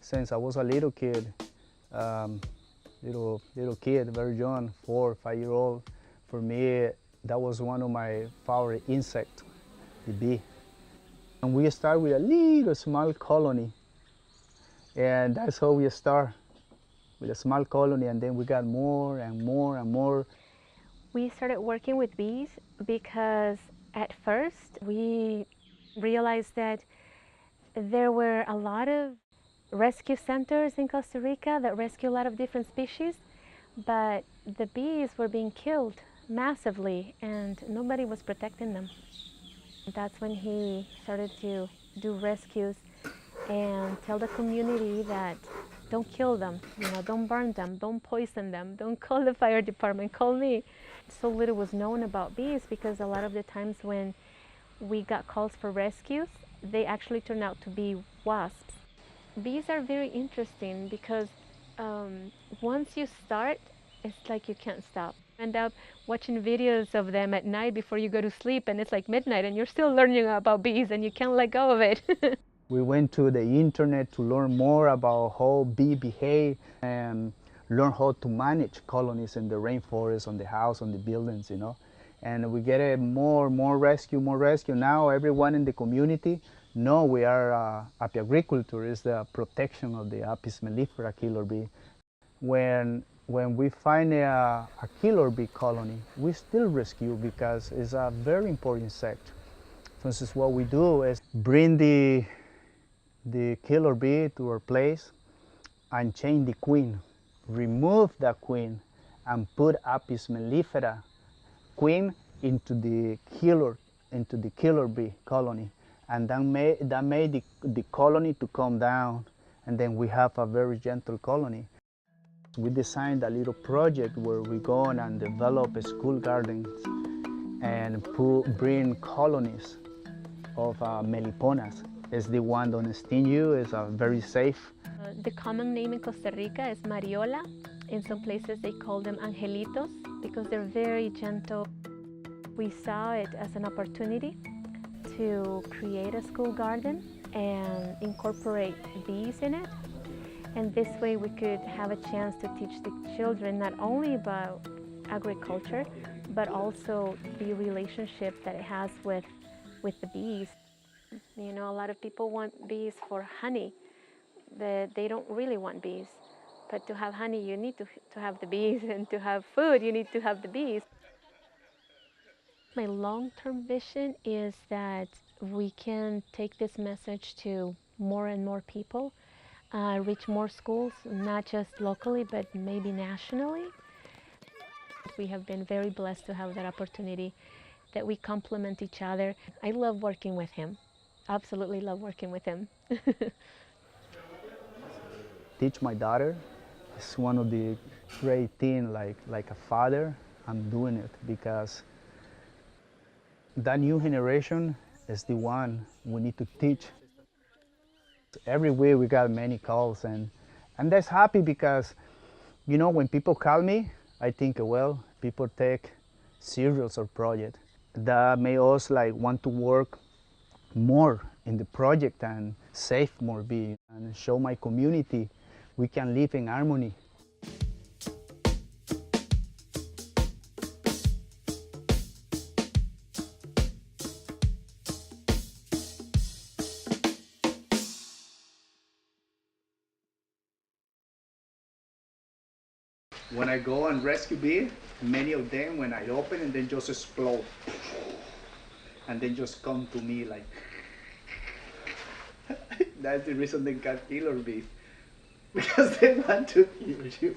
since I was a little kid, little kid, very young, 4 or 5 year old. For me, that was one of my favorite insects, the bee. And we start with a little small colony, and that's how we start, with a small colony, and then we got more and more and more. We started working with bees because at first we realized that there were a lot of rescue centers in Costa Rica that rescue a lot of different species, but the bees were being killed massively and nobody was protecting them. That's when he started to do rescues and tell the community that don't kill them, don't burn them, don't poison them, don't call the fire department, call me. So little was known about bees because a lot of the times when we got calls for rescues, they actually turned out to be wasps. Bees are very interesting because once you start, it's like you can't stop. End up watching videos of them at night before you go to sleep, and it's like midnight and you're still learning about bees and you can't let go of it. We went to the internet to learn more about how bees behave and learn how to manage colonies in the rainforest, on the house, on the buildings, And we get more rescue. Now everyone in the community know we are Api-Agricultura, is the protection of the Apis mellifera killer bee. When we find a killer bee colony, we still rescue because it's a very important insect. For instance, what we do is bring the killer bee to our place and change the queen, remove the queen, and put Apis mellifera queen into the killer bee colony, and that made the colony to come down, and then we have a very gentle colony. We designed a little project where we go and develop school gardens and bring colonies of melliponas. It's the one don't sting you, it's very safe. The common name in Costa Rica is mariola. In some places they call them angelitos because they're very gentle. We saw it as an opportunity to create a school garden and incorporate bees in it. And this way we could have a chance to teach the children not only about agriculture, but also the relationship that it has with the bees. A lot of people want bees for honey. They don't really want bees. But to have honey, you need to have the bees, and to have food, you need to have the bees. My long-term vision is that we can take this message to more and more people, reach more schools, not just locally, but maybe nationally. We have been very blessed to have that opportunity, that we complement each other. I love working with him. Absolutely love working with him. Teach my daughter is one of the great things, like a father. I'm doing it because that new generation is the one we need to teach. Every week we got many calls, and that's happy because, when people call me, I think, well, people take serious our project. That made us want to work more in the project and save more bees and show my community we can live in harmony. When I go and rescue bees, many of them, when I open and then just explode, and then just come to me like. That's the reason they got killer bees, because they want to kill you.